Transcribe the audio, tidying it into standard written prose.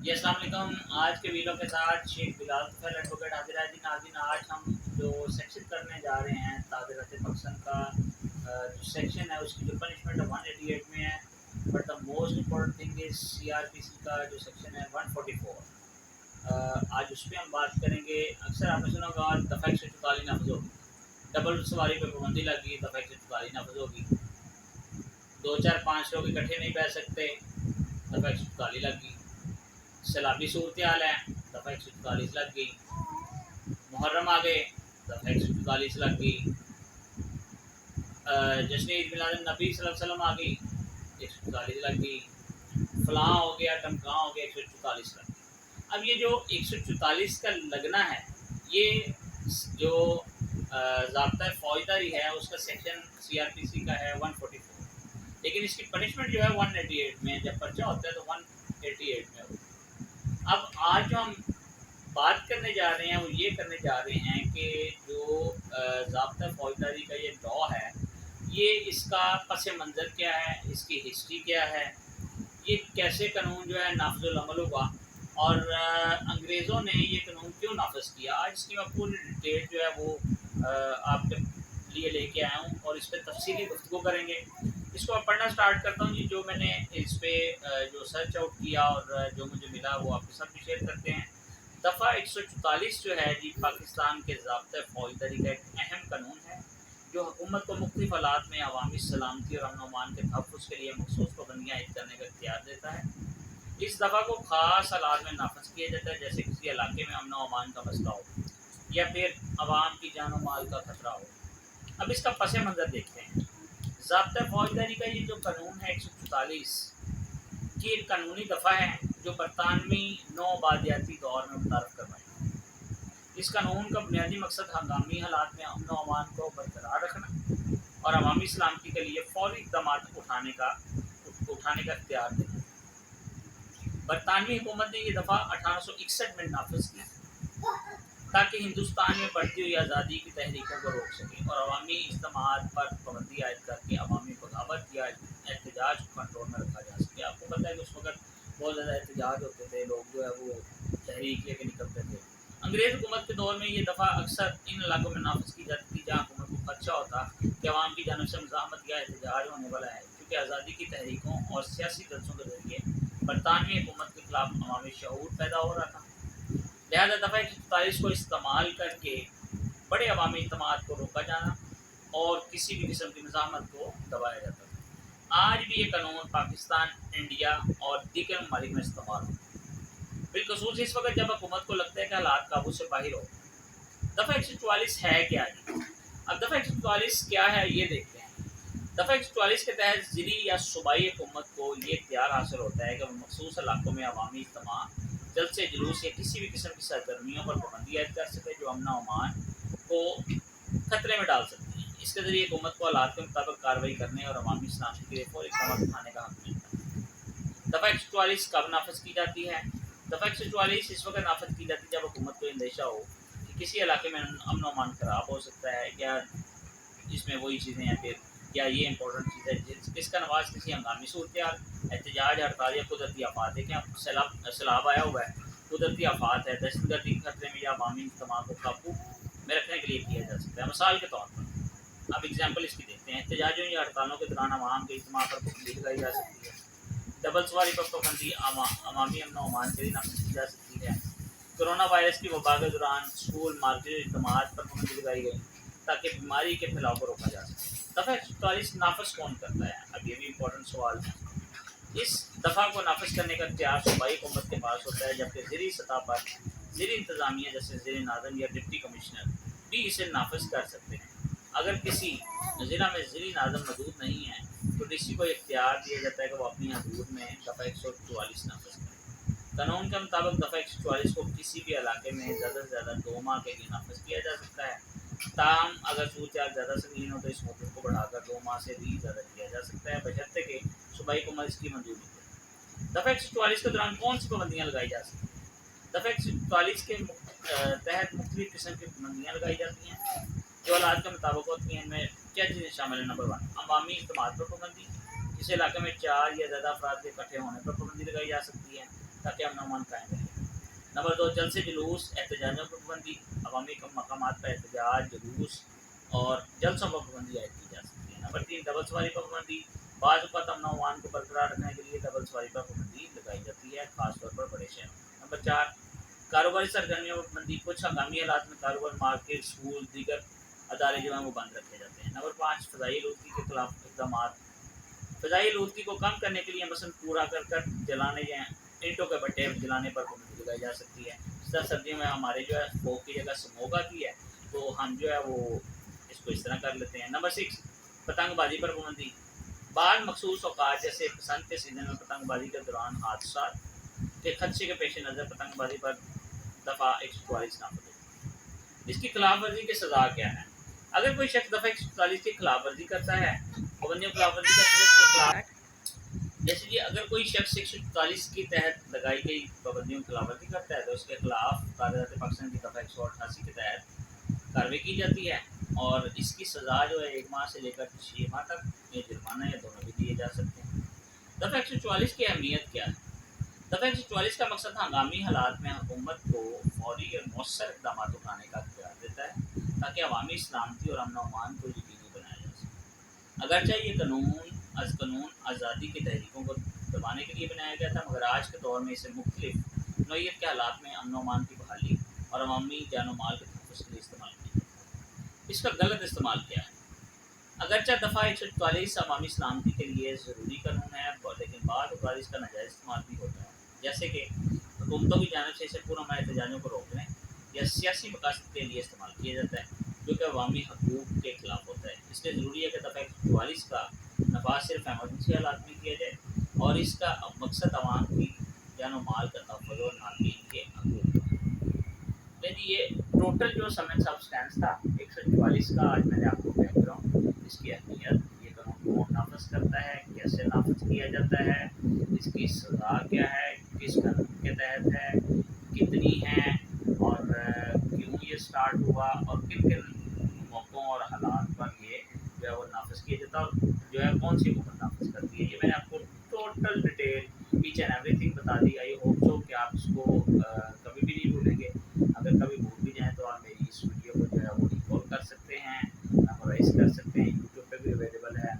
जी अस्सलाम वालेकुम। आज के वीडियो के साथ शेख बिलाल तुफैल एडवोकेट हाजिर है। नाज़रीन, आज हम जो सेक्शन करने जा रहे हैं ताज़ीरत मकसन का जो सेक्शन है उसकी जो पनिशमेंट है 188 में है, but the most important thing is CRPC का जो सेक्शन है 144। आज उस पर हम बात करेंगे। अक्सर आपने सुना होगा दफ़ा 144 नाफज होगी, डबल सवारी पर पाबंदी लगी, दफ़ा 144 नाफज होगी, 2 4 5 लोग इकट्ठे नहीं बैठ सकते, दफ़ा 144 लगी। सैलाबी सूरत हाल है, दफ़ा 144 लग गई। मुहर्रम आ गए, दफ़ा 144 लग गई। जश्न ईद मिलाद नबी सल्लल्लाहु अलैहि वसल्लम आ गई, 144 लग गई। फलां हो गया, टमकां हो गया, 144 लग गई। अब ये जो 144 का लगना है, ये जो ज़ाब्ता फौजदारी है उसका सेक्शन CRPC का है 144, लेकिन इसकी पनिशमेंट जो है 188 में। जब पर्चा होता है तो 188 में होता है। अब आज जो हम बात करने जा रहे हैं वो ये करने जा रहे हैं कि जो ज़ाब्ता फौजदारी का ये लॉ है, ये इसका पस मंज़र क्या है, इसकी हिस्ट्री क्या है, ये कैसे कानून जो है नाफिज़ुल अमल हुआ और अंग्रेज़ों ने ये कानून क्यों नाफिज किया। आज इसकी मैं पूरी डिटेल जो है वो आपके लिए लेके आया हूँ और इस पर तफसीली गुफ्तगू करेंगे। इसको मैं पढ़ना स्टार्ट करता हूँ जी। जो मैंने इस पर जो सर्च आउट किया और जो मुझे मिला वो आपके साथ भी शेयर करते हैं। दफ़ा 144 जो है जी, पाकिस्तान के ज़ाब्ता फौजदारी का एक अहम कानून है जो हुकूमत को मुख्तलिफ हालात में अवामी सलामती और अमन अमान के तहफ़्फ़ुज़ के लिए मखसूस पाबंदियाँ आयद करने का इख्तियार देता है। इस दफ़ा को ख़ास हालात में नाफिज किया जाता है, जैसे किसी इलाके में अमन अमान का मसला हो या फिर अवाम की जान माल का खतरा हो। अब इसका पस मंज़र देखते हैं। ज़ाब्ता फौजदारी का ये जो कानून है 144 की एक कानूनी दफ़ा है जो बरतानवी नौआबादियाती दौर में मुतारफ़ करवाई। इस कानून का बुनियादी मकसद हंगामी हालात में अमन अमान को बरकरार रखना और अवामी सलामती के लिए फौरी इक़दाम उठाने का इख्तियार देना। बरतानवी हुकूमत ने यह दफ़ा 1861 में नाफिज की ताकि हिंदुस्तान में बढ़ती हुई आज़ादी की तहरीकों को रोक सके और अवामी इज्तिमात पर पाबंदी आयद करके अवामी बगावत या एहतजाज को कंट्रोल में रखा जा सके। आपको पता है कि उस वक्त बहुत ज़्यादा एहतजाज होते थे, लोग जो है वो तहरीक लेके निकलते थे। अंग्रेज़ हुकूमत के दौर में ये दफ़ा अक्सर इन इलाकों में नाफिज की जाती थी जहाँ हुकूमत को खदशा होता कि अवाम की जानब से मज़ाहमत या एहतजाज होने वाला है, क्योंकि आज़ादी की तहरीकों और सियासी जलसों के जरिए बरतानवी हुकूमत के खिलाफ अवामी शऊर पैदा हो रहा था। लिहाजा दफ़ा 144 को इस्तेमाल करके बड़े अवामी इज्तिमात को रोका जाना और किसी भी किस्म की मज़ाहमत को दबाया जाता था। आज भी ये कानून पाकिस्तान, इंडिया और दीगर ममालिक में इस्तेमाल होता है, बिलखसूस इस वक्त जब हुकूमत को लगता है कि हालात काबू से बाहर हो। दफ़ा 144 है क्या जी? अब दफ़ा 144 क्या है ये देखते हैं। दफ़ा 144 के तहत ज़िली या सूबाई हुकूमत को ये इख्तियार हासिल होता है कि वो मखसूस इलाकों में अवामी इज्तिमा, जलसे जुलूस या किसी भी किस्म की सरगर्मियों पर पाबंदी आयद कर सके जो अमन अमान को खतरे में डाल सकती हैं। इसके ज़रिए हुकूमत को हालात के मुताबिक कार्रवाई करने और अवामी सलामती के लिए फौरी इक़दाम उठाने का हक़ मिलता है। दफ़ा 144 कब नाफिज की जाती है? दफ़ा 144 इस वक्त नाफिज की जाती है जब हुकूमत को अंदेशा हो कि किसी इलाके में अमन अमान ख़राब हो सकता है, या इसमें वही चीज़ें हैं फिर, या ये इंपॉर्टेंट चीज़ है जिसका नवाज किसी हंगामी सूरत हाल, एहतजाज, हड़ताल या कुदरती आफात। देखें आप, सैलाब आया हुआ है, कुदरती आफात है, दहशतगर्दी के खतरे में या अवामी इज्तिमा को काबू में रखने के लिए किया जा सकता है। मिसाल के तौर पर अब एग्जाम्पल इसकी देखते हैं। एहतजाजों या हड़तालों के दौरान अवाम के इज्तिमा पर पाबंदी लगाई जा सकती है। डबल सवारी पर पाबंदी अवामी अमन अमान के लिए नाफिज की जा सकती है। कोरोना वायरस की वबा के दौरान स्कूल, मार्केट, इज्तिमात पर पाबंदी लगाई गई ताकि बीमारी के फैलाव को रोका जा सके। दफ़ा 144 नाफिज कौन करता है? अब ये भी इम्पोर्टेंट सवाल है। इस दफ़ा को नाफिज करने का इख्तियार सूबाई हुकूमत के पास होता है, जबकि ज़िली सतह पर ज़िली इंतज़ामिया जैसे ज़िले नाज़िम या डिप्टी कमिश्नर भी इसे नाफिज कर सकते हैं। अगर किसी ज़िला में ज़िली नाज़िम मौजूद नहीं है तो DC को इख्तियार दिया जाता है कि वो अपनी हदूद में दफ़ा 144 नाफिज करें। कानून के मुताबिक दफ़ा 144 को किसी भी इलाके में ज़्यादा से ज़्यादा 2 माह के लिए नाफिज किया जा सकता है। ताहम अगर सूरत हाल ज़्यादा संगीन हो तो इस मुद्दत को बढ़ाकर 2 माह से भी ज़्यादा किया जा सकता है, बशर्ते कि सूबाई हुकूमत इसकी मंजूरी दे। दफ़ा 144 के दौरान कौन सी पाबंदियाँ लगाई जा सकती हैं? दफ़ा 144 के तहत मुख्तलिफ किस्म की पाबंदियाँ लगाई जाती हैं जो हालात के मुताबिक होती हैं। इनमें क्या चीज़ें शामिल हैं? नंबर 1, अवामी इज्तिमात पर पाबंदी। किसी इलाके में 4 या ज़्यादा अफराद के इकट्ठे होने पर पाबंदी लगाई जा सकती है। ताकि अमन अमान कायम रहे। नंबर 2, जलसे जुलूस एहतजाजों पर पाबंदी, अवामी मकामात पर एहतजाज जुलूस और जलसों पर पाबंदी आयद की जा सकती है। नंबर 3, डबल सवारी पर पाबंदी, बाज़ औक़ात अमन अमान को बरकरार रखने के लिए डबल सवारी पर पाबंदी लगाई जाती है, खासतौर पर बड़े शहरों में। नंबर 4, कारोबारी सरगर्मियों पर पाबंदी, कुछ हंगामी हालात में कारोबार, मार्केट, स्कूल, दीगर अदारे जो हैं वो बंद रखे जाते हैं। नंबर 5, फ़ज़ाई आलूदगी के खिलाफ इक़दाम, फ़ज़ाई आलूदगी को कम करने के लिए मसलन कूड़ा करकट जलाने या ईंटों के भट्टे जलाने पर पाबंदी लगाई जा सकती है। इस तरह सर्दियों में हमारे जो है स्मोक की जगह स्मोक आती है, तो हम जो है वो इसको इस तरह कर लेते हैं। नंबर 6, पतंगबाजी पर पाबंदी, बाद मखसूस औकात जैसे बसंत के सीज़न में पतंगबाजी के दौरान हादसा के खदशे के पेश नज़र पतंगबाजी पर दफ़ा 144 नाफिज है। इसकी खिलाफ वर्जी की सज़ा क्या है? अगर कोई शख्स दफ़ा 144 की खिलाफ वर्जी करता है, पाबंदियों की खिलाफ वर्जी करता है, उसके खिलाफ जैसे कि अगर कोई शख्स 144 के तहत लगाई गई पाबंदियों की खिलाफवर्जी करता है तो उसके खिलाफ कायदे पाकिस्तान की दफ़ा 188 के तहत कार्रवाई की जाती है और इसकी सज़ा जो है 1 माह से लेकर 6 माह तक ये जुर्माना या दोनों भी दिए जा सकते हैं। दफ़ा 144 की अहमियत क्या है? दफ़ा 144 का मकसद हंगामी हालात में हुकूमत को फौरी और मौसर इक़दाम उठाने का इख्तियार देता है ताकि अवामी सलामती और अमन अमान को यकीनी बनाया जा सके। अगरचे ये कानून आज़ादी की तहरीकों को दबाने के लिए बनाया गया था, मगर आज के दौर में इसे मुख्तलिफ नौइयत के हालात में अमन अमान की बहाली और अवामी जान माल के तहफ़्फ़ुज़ के लिए इस्तेमाल किया जाता है। इसका गलत इस्तेमाल क्या है? अगरचे दफ़ा 144 अवामी सलामती के लिए ज़रूरी कानून है, लेकिन बाद बार इसका नाजायज़ इस्तेमाल भी होता है, जैसे कि हुकूमतों की जानिब से इसे पुरअमन एहतजाजों को रोकने या सियासी मकासद के लिए इस्तेमाल किया जाता है, जो कि अवामी हकूक़ के खिलाफ होता है। इसलिए ज़रूरी है कि दफ़ा 144 का नफाज़ सिर्फ एमरजेंसी हालात में किया जाए और इसका मकसद अवाम की जान माल का तहफ़्फ़ुज़ और नाज़रीन के हकूक़ का। ये टोटल जो समेत सब्सटेंस था 144 का, आज मैंने आपको बैकग्राउंड, इसकी अहमियत, ये कानून कौन नाफिज करता है, कैसे नाफिज किया जाता है, इसकी सज़ा क्या है, किस कानून के तहत है, कितनी है और क्यों ये स्टार्ट हुआ और किन किन मौक़ों और हालात पर ये जो है वो नाफिज किया जाता है और जो है कौन सी हुकूमत नाफिज करती है। ये मैंने आपको total detail each and everything बता दी। आई होप सो कि आप इसको कभी भी नहीं भूलेंगे। अगर कभी भूल भी जाएँ तो आप मेरी इस वीडियो को जो है वो रिकॉल कर सकते हैं, मेमोराइज़ कर सकते हैं, यूट्यूब पे भी अवेलेबल है।